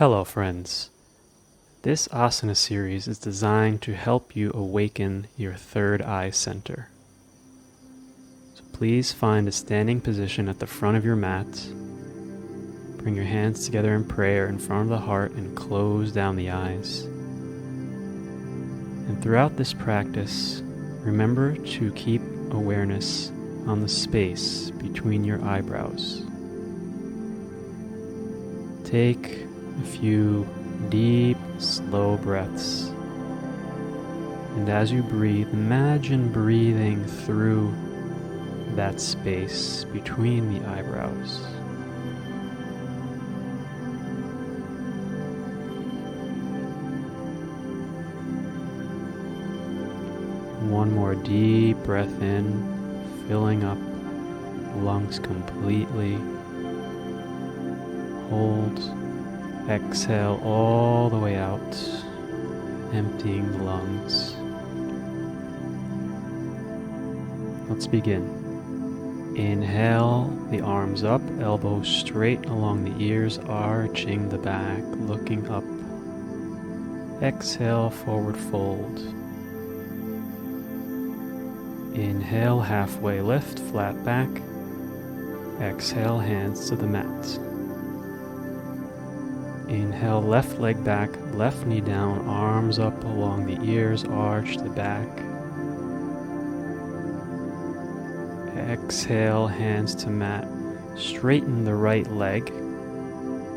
Hello friends. This asana series is designed to help you awaken your third eye center. So please find a standing position at the front of your mat. Bring your hands together in prayer in front of the heart and close down the eyes. And throughout this practice, remember to keep awareness on the space between your eyebrows. Take a few deep, slow breaths. And as you breathe, imagine breathing through that space between the eyebrows. One more deep breath in, filling up lungs completely. Hold. Exhale all the way out, emptying the lungs. Let's begin. Inhale, the arms up, elbows straight along the ears, arching the back, looking up. Exhale, forward fold. Inhale, halfway lift, flat back. Exhale, hands to the mat. Inhale, left leg back, left knee down, arms up along the ears, arch the back. Exhale, hands to mat. Straighten the right leg.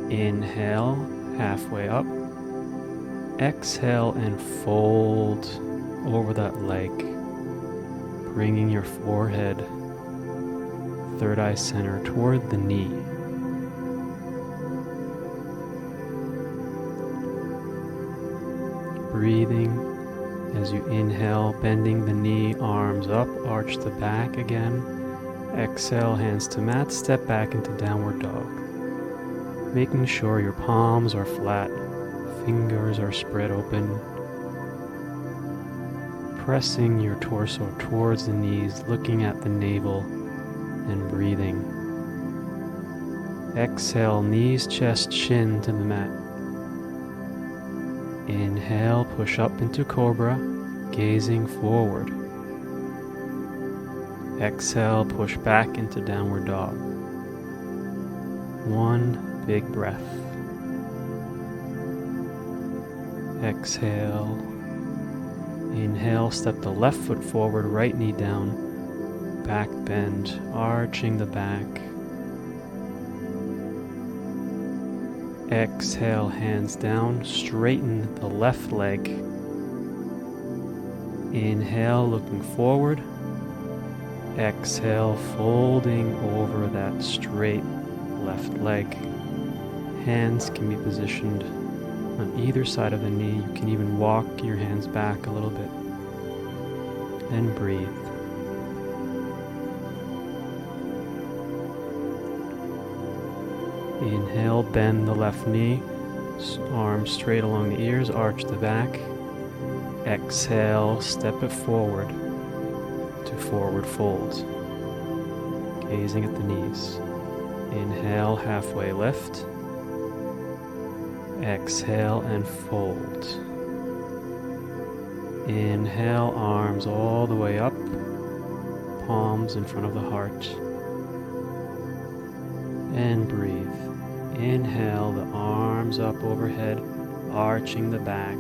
Inhale, halfway up. Exhale and fold over that leg, bringing your forehead, third eye center toward the knee. Breathing as you inhale, bending the knee, arms up, arch the back again. Exhale, hands to mat, step back into downward dog. Making sure your palms are flat, fingers are spread open. Pressing your torso towards the knees, looking at the navel and breathing. Exhale, knees, chest, chin to the mat. Inhale, push up into cobra, gazing forward. Exhale, push back into downward dog. One big breath. Exhale. Inhale, step the left foot forward, right knee down, back bend, arching the back. Exhale, hands down, straighten the left leg. Inhale, looking forward. Exhale, folding over that straight left leg. Hands can be positioned on either side of the knee. You can even walk your hands back a little bit. And breathe. Inhale, bend the left knee, arms straight along the ears, arch the back. Exhale, step it forward to forward fold, gazing at the knees. Inhale, halfway lift. Exhale and fold. Inhale, arms all the way up, palms in front of the heart. And breathe. Inhale, the arms up overhead, arching the back.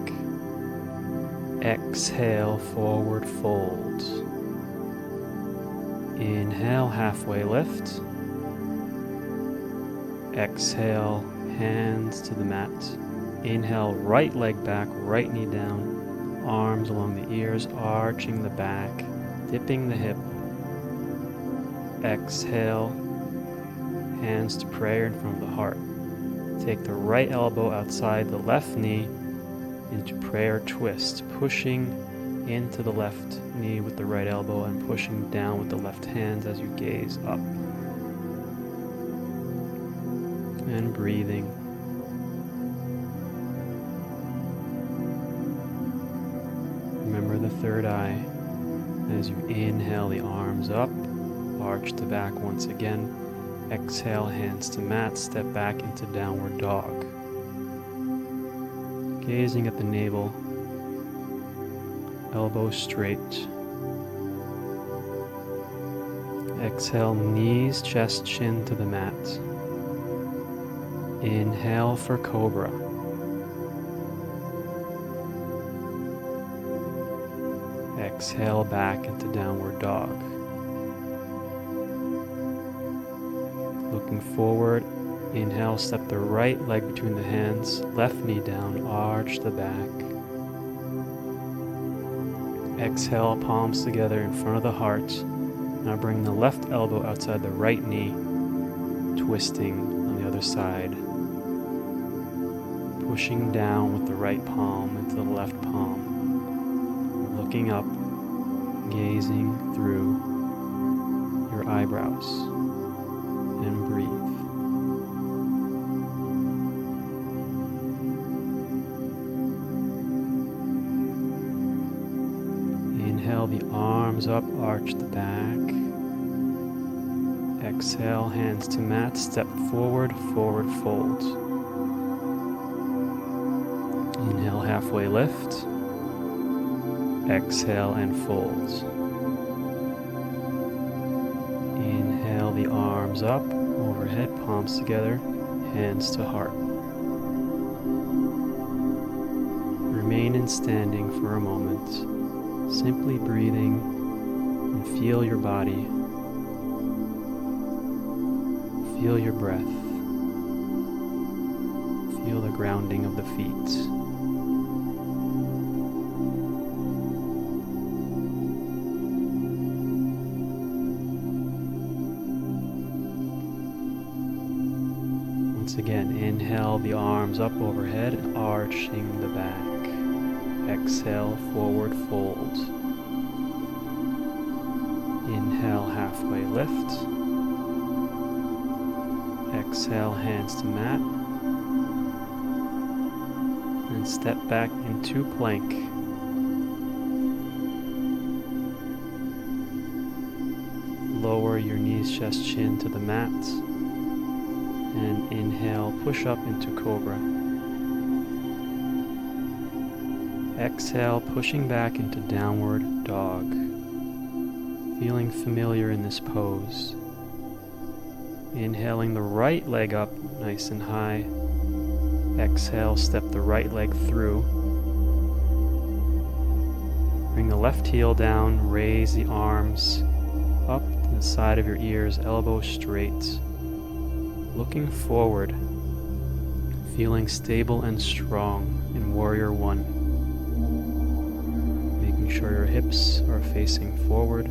Exhale, forward fold. Inhale, halfway lift. Exhale, hands to the mat. Inhale, right leg back, right knee down, arms along the ears, arching the back, dipping the hip. Exhale, hands to prayer in front of the heart. Take the right elbow outside the left knee into prayer twist, pushing into the left knee with the right elbow and pushing down with the left hand as you gaze up. And breathing. Remember the third eye. As you inhale, the arms up, arch the back once again. Exhale, hands to mat, step back into downward dog. Gazing at the navel, elbows straight. Exhale, knees, chest, chin to the mat. Inhale for cobra. Exhale back into downward dog. Looking forward, inhale, step the right leg between the hands, left knee down, arch the back. Exhale, palms together in front of the heart. Now bring the left elbow outside the right knee, twisting on the other side. Pushing down with the right palm into the left palm. Looking up, gazing through your eyebrows. And breathe. Inhale the arms up, arch the back. Exhale, hands to mat, step forward, forward fold. Inhale, halfway lift. Exhale and fold. Inhale the arms up, overhead, palms together, hands to heart. Remain in standing for a moment, simply breathing and feel your body. Feel your breath. Feel the grounding of the feet. Once again, inhale the arms up overhead, arching the back. Exhale, forward fold. Inhale, halfway lift. Exhale, hands to mat. And step back into plank. Lower your knees, chest, chin to the mat. And inhale, push up into cobra. Exhale, pushing back into downward dog. Feeling familiar in this pose. Inhaling the right leg up nice and high. Exhale, step the right leg through. Bring the left heel down, raise the arms up to the side of your ears, elbows straight. Looking forward, feeling stable and strong in Warrior One. Making sure your hips are facing forward.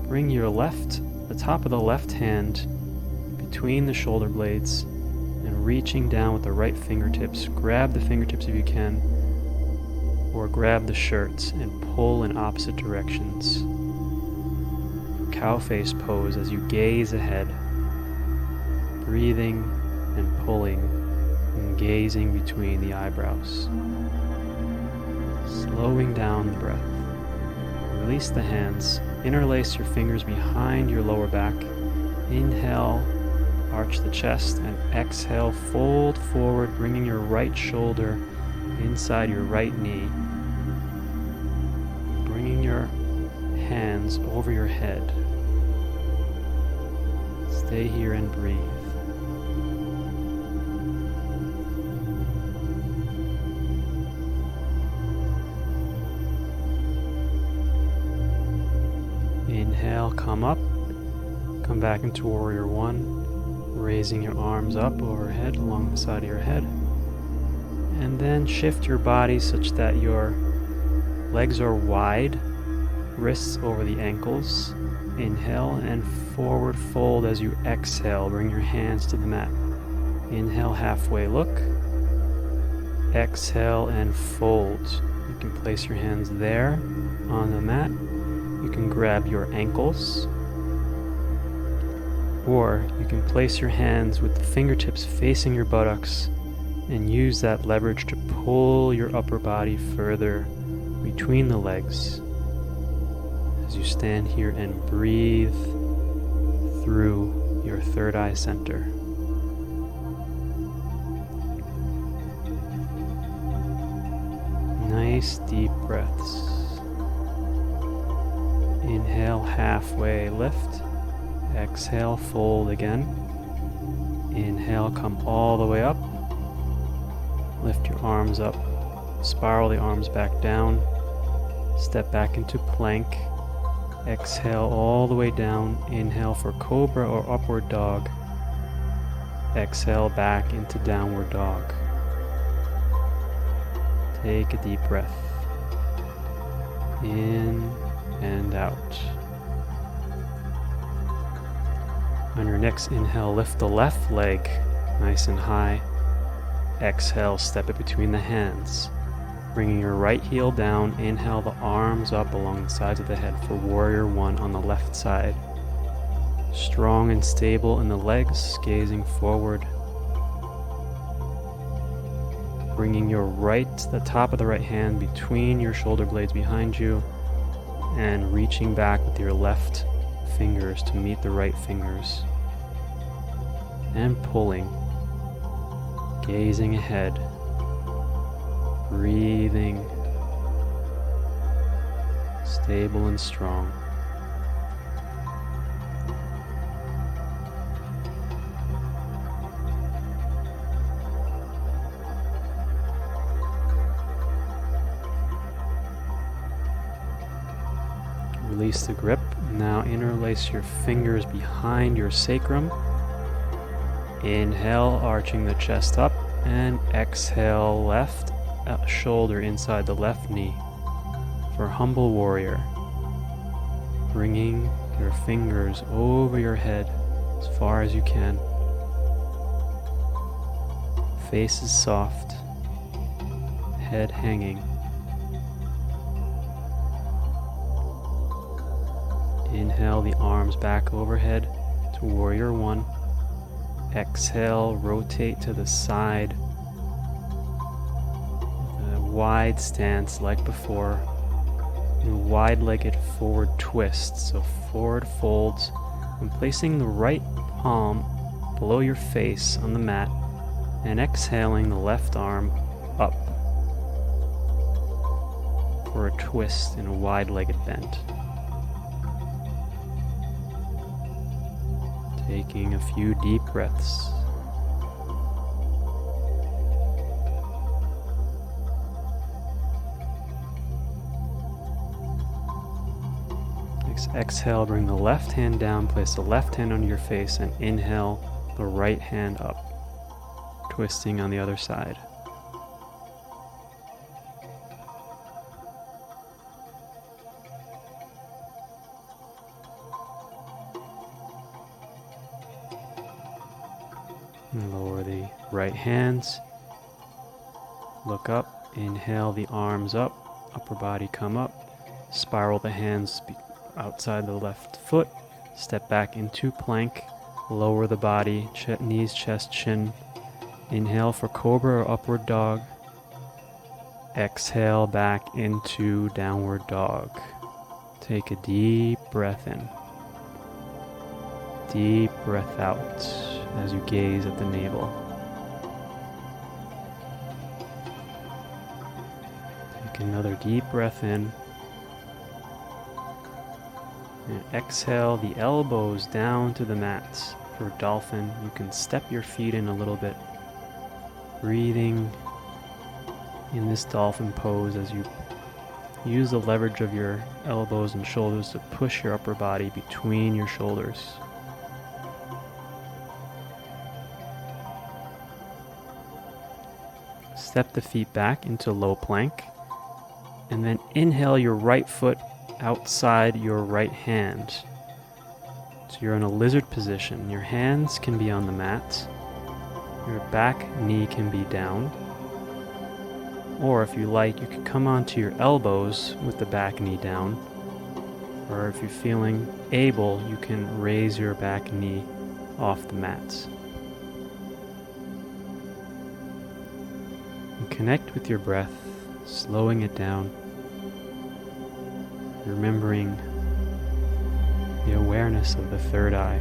Bring your the top of the left hand between the shoulder blades and reaching down with the right fingertips. Grab the fingertips if you can, or grab the shirts and pull in opposite directions. Cow face pose as you gaze ahead. Breathing and pulling and gazing between the eyebrows. Slowing down the breath. Release the hands. Interlace your fingers behind your lower back. Inhale, arch the chest, and exhale, fold forward, bringing your right shoulder inside your right knee. Bringing your hands over your head. Stay here and breathe. Inhale, come up, come back into Warrior One, raising your arms up overhead along the side of your head, and then shift your body such that your legs are wide, wrists over the ankles. Inhale and forward fold as you exhale, bring your hands to the mat. Inhale, halfway look, exhale and fold. You can place your hands there on the mat. You can grab your ankles, or you can place your hands with the fingertips facing your buttocks and use that leverage to pull your upper body further between the legs as you stand here and breathe through your third eye center. nice deep breaths. Inhale, halfway lift. Exhale, fold again. Inhale, come all the way up. Lift your arms up. Spiral the arms back down. Step back into plank. Exhale all the way down. Inhale for cobra or upward dog. Exhale back into downward dog. Take a deep breath. In and out. On your next inhale, lift the left leg nice and high. Exhale, step it between the hands. Bringing your right heel down, inhale the arms up along the sides of the head for warrior one on the left side. Strong and stable in the legs, gazing forward. Bringing your the top of the right hand between your shoulder blades behind you and reaching back with your left fingers to meet the right fingers. And pulling, gazing ahead, breathing, stable and strong. Release the grip. Now interlace your fingers behind your sacrum. Inhale, arching the chest up, and exhale, left shoulder inside the left knee for humble warrior. Bringing your fingers over your head as far as you can. Face is soft, head hanging. Inhale the arms back overhead to warrior one. Exhale, rotate to the side. A wide stance like before. A wide-legged forward twist. So forward folds. And placing the right palm below your face on the mat. And exhaling the left arm up for a twist in a wide-legged bend. Taking a few deep breaths. Exhale, bring the left hand down, place the left hand under your face, and inhale the right hand up, twisting on the other side. And lower the right hands. Look up. Inhale the arms up. Upper body come up. Spiral the hands outside the left foot. Step back into plank. Lower the body. Knees, chest, chin. Inhale for cobra or upward dog. Exhale back into downward dog. Take a deep breath in. Deep breath out as you gaze at the navel. Take another deep breath in. And exhale the elbows down to the mats. For dolphin, you can step your feet in a little bit. Breathing in this dolphin pose as you use the leverage of your elbows and shoulders to push your upper body between your shoulders. Step the feet back into low plank, and then inhale your right foot outside your right hand. So you're in a lizard position. Your hands can be on the mat. Your back knee can be down. Or if you like, you can come onto your elbows with the back knee down. Or if you're feeling able, you can raise your back knee off the mat. And connect with your breath, slowing it down. Remembering the awareness of the third eye.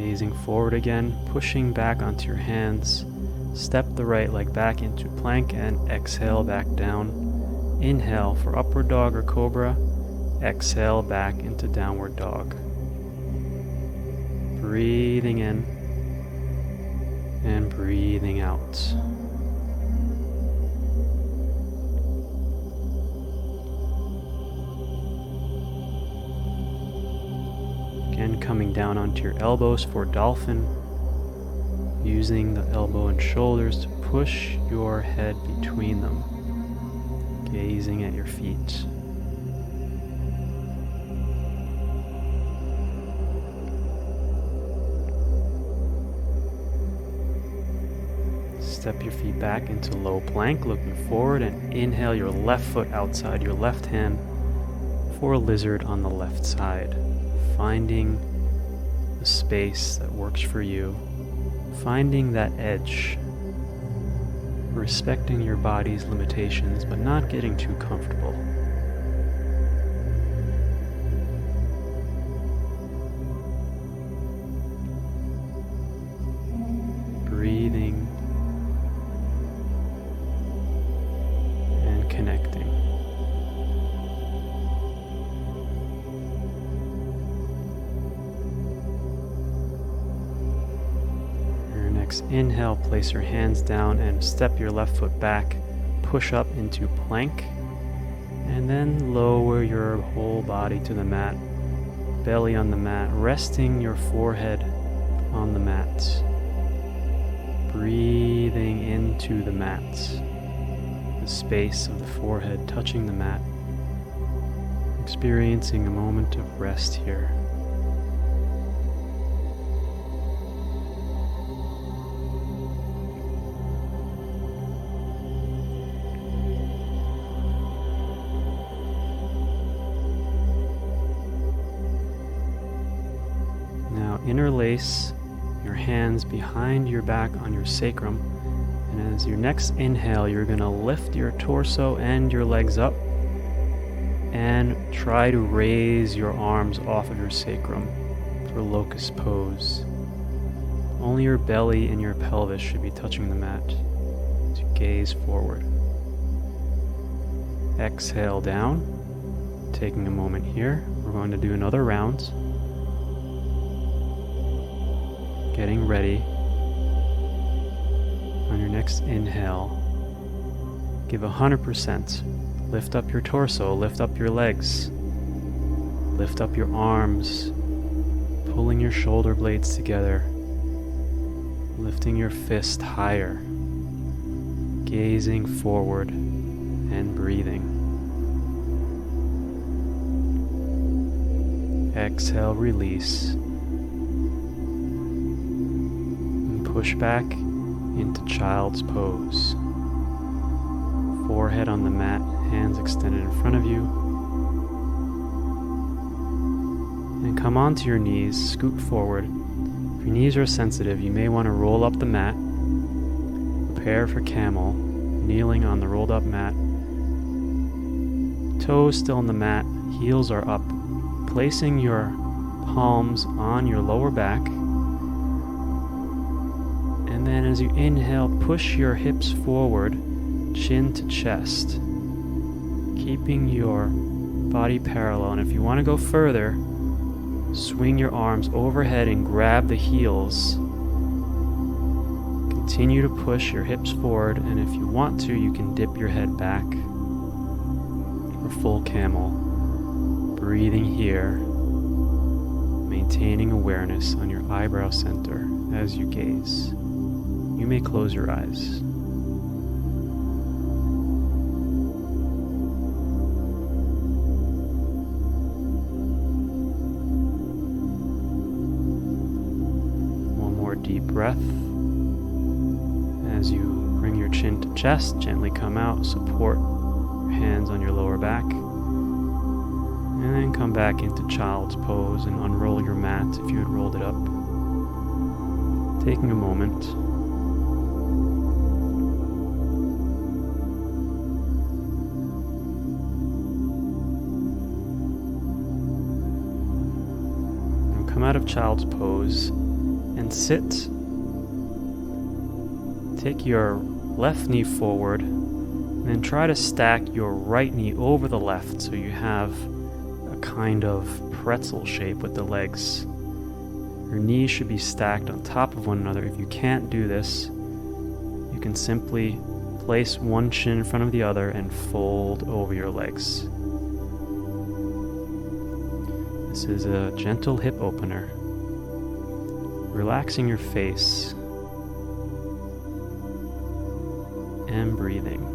Gazing forward again, pushing back onto your hands. Step the right leg back into plank and exhale back down. Inhale for upward dog or cobra. Exhale back into downward dog. Breathing in and breathing out. Again, coming down onto your elbows for dolphin, using the elbow and shoulders to push your head between them, gazing at your feet. Step your feet back into low plank, looking forward, and inhale your left foot outside your left hand for a lizard on the left side. Finding the space that works for you, finding that edge, respecting your body's limitations, but not getting too comfortable. Breathing and connecting. Inhale, place your hands down and step your left foot back, push up into plank, and then lower your whole body to the mat, belly on the mat, resting your forehead on the mat, breathing into the mat, the space of the forehead touching the mat, experiencing a moment of rest here. Interlace your hands behind your back on your sacrum, and as your next inhale, you're going to lift your torso and your legs up and try to raise your arms off of your sacrum for locust pose. Only your belly and your pelvis should be touching the mat as you gaze forward. Exhale down, taking a moment here. We're going to do another round. Getting ready. On your next inhale, give 100%. Lift up your torso, lift up your legs, lift up your arms, pulling your shoulder blades together, lifting your fist higher, gazing forward and breathing. Exhale, release. Push back into child's pose. Forehead on the mat, hands extended in front of you. And come onto your knees, scoot forward. If your knees are sensitive, you may want to roll up the mat. Prepare for camel, kneeling on the rolled up mat. Toes still on the mat, heels are up. Placing your palms on your lower back. And then as you inhale, push your hips forward, chin to chest, keeping your body parallel. And if you want to go further, swing your arms overhead and grab the heels. Continue to push your hips forward, and if you want to, you can dip your head back for full camel. Breathing here, maintaining awareness on your eyebrow center as you gaze. You may close your eyes. One more deep breath. As you bring your chin to chest, gently come out, support your hands on your lower back. And then come back into child's pose and unroll your mat if you had rolled it up. Taking a moment. Come out of child's pose and sit. Take your left knee forward and then try to stack your right knee over the left so you have a kind of pretzel shape with the legs. Your knees should be stacked on top of one another. If you can't do this, you can simply place one shin in front of the other and fold over your legs. This is a gentle hip opener. Relaxing your face and breathing.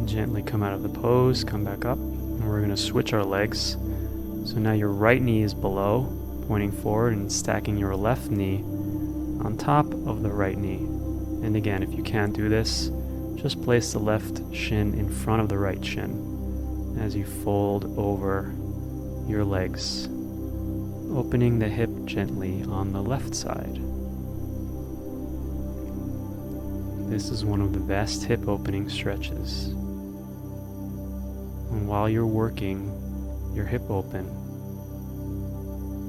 Gently come out of the pose, come back up, and we're going to switch our legs. So now your right knee is below, pointing forward, and stacking your left knee on top of the right knee. And again, if you can't do this, just place the left shin in front of the right shin as you fold over your legs, opening the hip gently on the left side. This is one of the best hip opening stretches. And while you're working your hip open,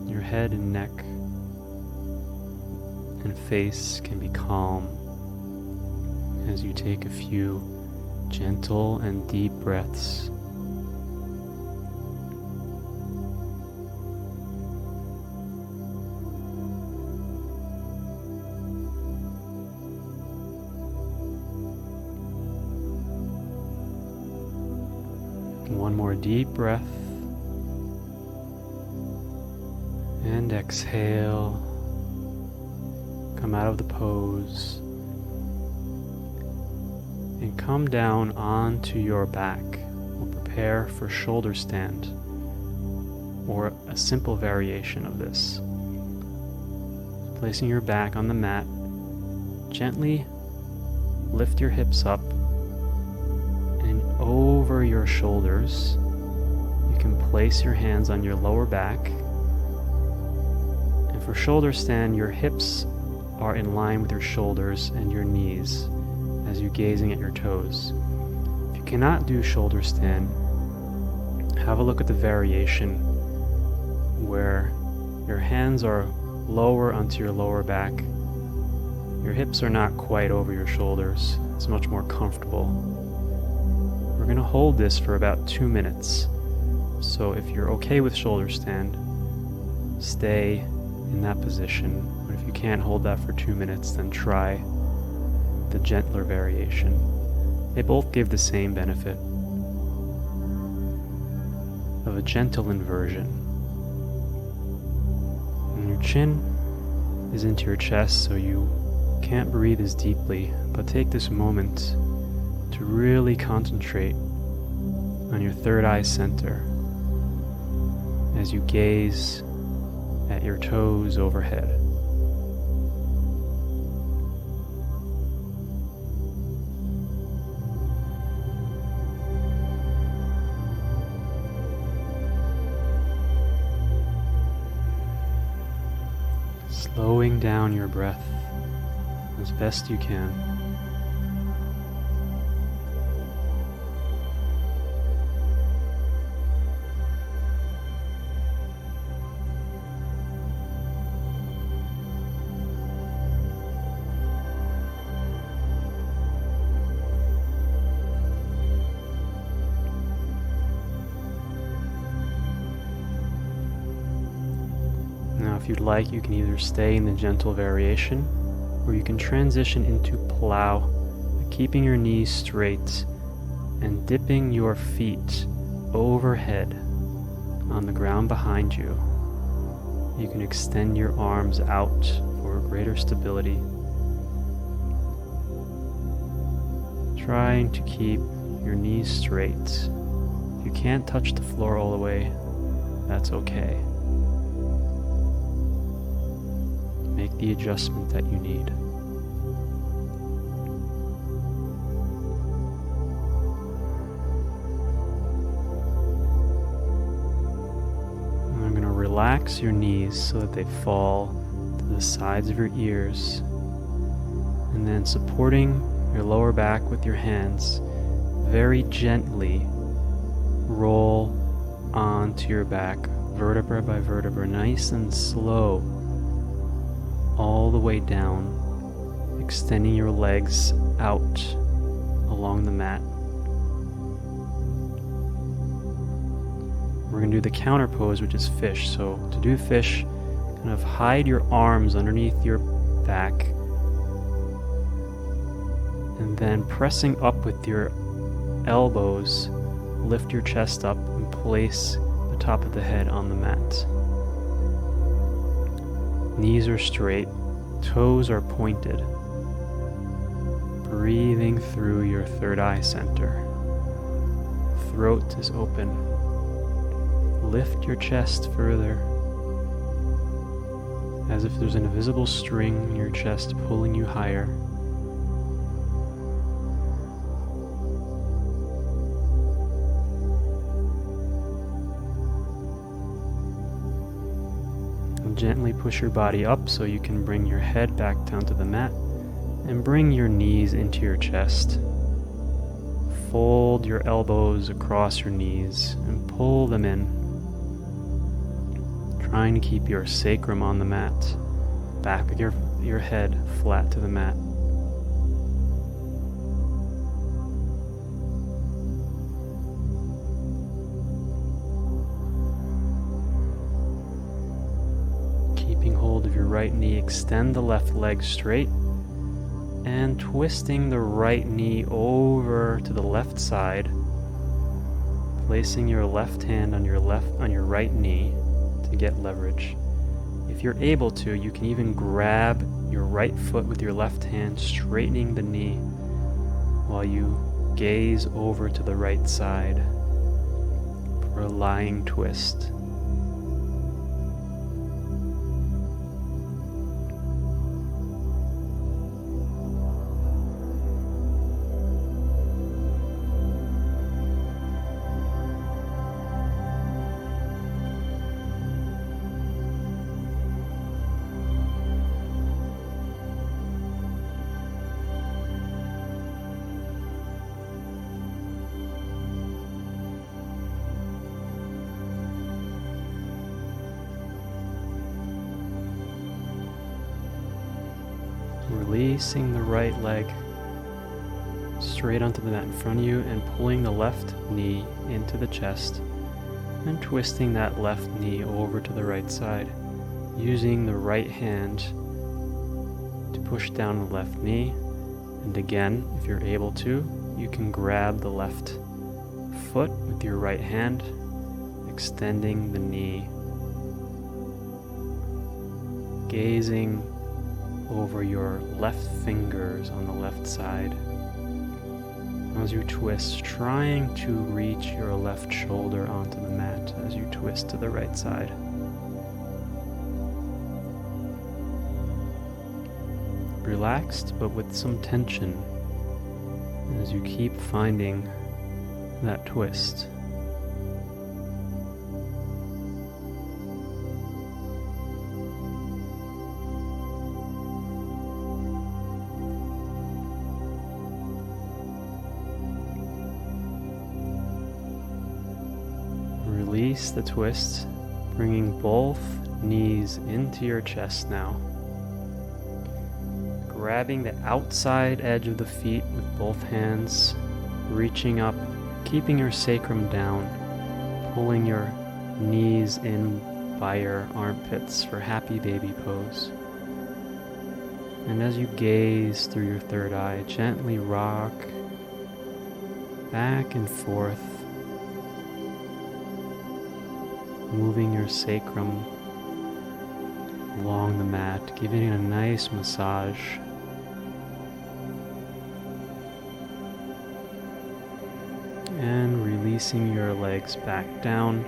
your head and neck and face can be calm as you take a few gentle and deep breaths. One more deep breath, and exhale. Come out of the pose and come down onto your back. We'll prepare for shoulder stand, or a simple variation of this. Placing your back on the mat, gently lift your hips up and over your shoulders. You can place your hands on your lower back. And for shoulder stand, your hips are in line with your shoulders and your knees as you're gazing at your toes. If you cannot do shoulder stand, have a look at the variation where your hands are lower onto your lower back. Your hips are not quite over your shoulders. It's much more comfortable. We're going to hold this for about 2 minutes. So if you're okay with shoulder stand, stay in that position. But if you can't hold that for 2 minutes, then try the gentler variation. They both give the same benefit of a gentle inversion. And your chin is into your chest, so you can't breathe as deeply, but take this moment to really concentrate on your third eye center as you gaze at your toes overhead. Slowing down your breath as best you can. Now, if you'd like, you can either stay in the gentle variation, or you can transition into plow, keeping your knees straight and dipping your feet overhead on the ground behind you. You can extend your arms out for greater stability, trying to keep your knees straight. You can't touch the floor all the way, that's okay. Make the adjustment that you need. And I'm going to relax your knees so that they fall to the sides of your ears. And then supporting your lower back with your hands, very gently roll onto your back, vertebra by vertebra, nice and slow, all the way down, extending your legs out along the mat. We're going to do the counter pose, which is fish. So to do fish, kind of hide your arms underneath your back, and then pressing up with your elbows, lift your chest up and place the top of the head on the mat. Knees are straight, toes are pointed. Breathing through your third eye center. Throat is open. Lift your chest further, as if there's an invisible string in your chest pulling you higher. Gently push your body up so you can bring your head back down to the mat and bring your knees into your chest. Fold your elbows across your knees and pull them in, trying to keep your sacrum on the mat, back of your head flat to the mat. Keeping hold of your right knee, extend the left leg straight and twisting the right knee over to the left side, placing your left hand on your right knee to get leverage. If you're able to, you can even grab your right foot with your left hand, straightening the knee while you gaze over to the right side for a lying twist. Releasing the right leg straight onto the mat in front of you and pulling the left knee into the chest and twisting that left knee over to the right side, using the right hand to push down the left knee. And again, if you're able to, you can grab the left foot with your right hand, extending the knee, gazing over your left fingers on the left side. As you twist, trying to reach your left shoulder onto the mat as you twist to the right side. Relaxed, but with some tension as you keep finding that twist. Release the twist, bringing both knees into your chest now. Grabbing the outside edge of the feet with both hands, reaching up, keeping your sacrum down, pulling your knees in by your armpits for happy baby pose. And as you gaze through your third eye, gently rock back and forth, moving your sacrum along the mat, giving it a nice massage. And releasing your legs back down,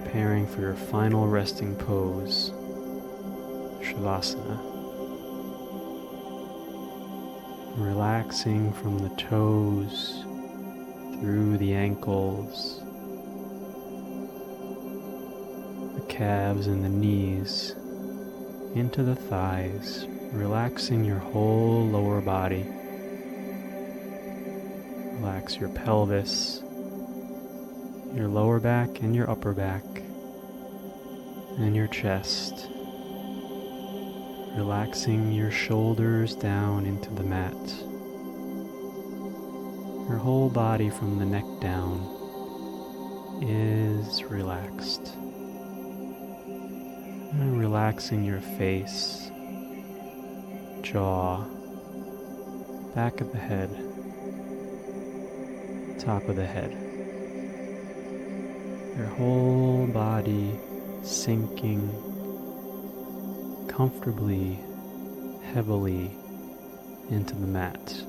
preparing for your final resting pose, Shavasana. Relaxing from the toes through the ankles, the calves and the knees, into the thighs, relaxing your whole lower body. Relax your pelvis, your lower back and your upper back, and your chest. Relaxing your shoulders down into the mat. Your whole body from the neck down is relaxed. And relaxing your face, jaw, back of the head, top of the head. Your whole body sinking comfortably, heavily into the mat.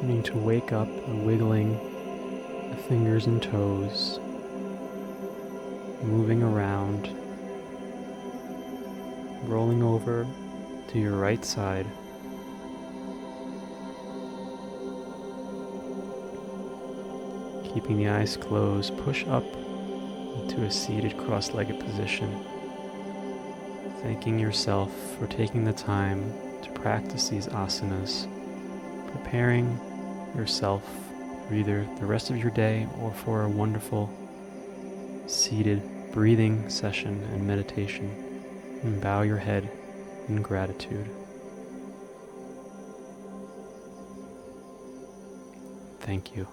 Beginning to wake up and wiggling the fingers and toes, moving around, rolling over to your right side. Keeping the eyes closed, push up into a seated cross-legged position. Thanking yourself for taking the time to practice these asanas, preparing yourself for either the rest of your day or for a wonderful seated breathing session and meditation. And bow your head in gratitude. Thank you.